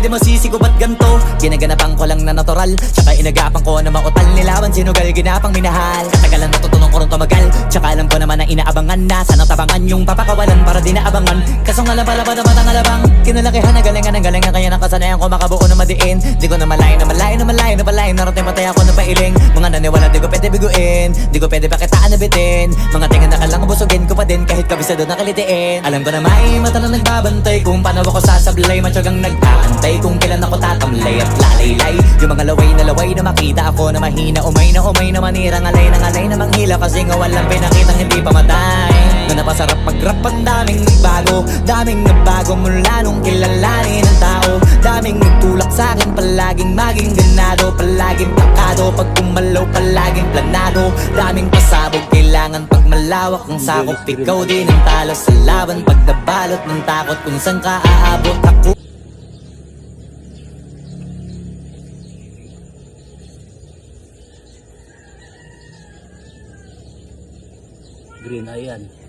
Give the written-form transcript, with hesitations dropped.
di masisi ko ba't ganto. Ginaganapan ko lang na natural, tsaka inagapan ko na mautal. Nilawan sinugal, ginapang minahal. Katagalan natutunan ko rin tumagal, tsaka alam ko naman na inaabangan na. Sana tabangan yung papakawalan para di naabangan. Kaso nga lang pala ba naman ang alabang kinalakihan na galingan ng galingan. Kaya nakasanayan ko makabuo na madiin. Di ko na malayo na malayo na malayo na malayo. Narating matay ako na pailing. Mga naniwala di ko pwede biguin, di ko pwede pakitaan na bitin. Mga tinga na kalang busugin ko pa din kahit kabisado na kalitiin. Alam ko na may mata na nagbabantay kung paano ako sasablay. Matyagang nag-aantay kung kailan ako tatamlay at lalaylay. Yung mga laway na makita ako na mahina. Umay na manira, ngalay na manghila. Kasi nga walang pinakitang hindi pamatay. Na napasarap mag-rap, ang daming nagbago mula nung kilalanin ng tao. Daming nagtulak sa'kin, palaging maging ganado. Palaging takado, pag kumalaw palaging planado. Daming pasabog, kailangan pag malawak ang sakop. Ikaw din ang talo sa laban, pag nabalot ng takot. Kung saan ka aabot ako. Green, ayan.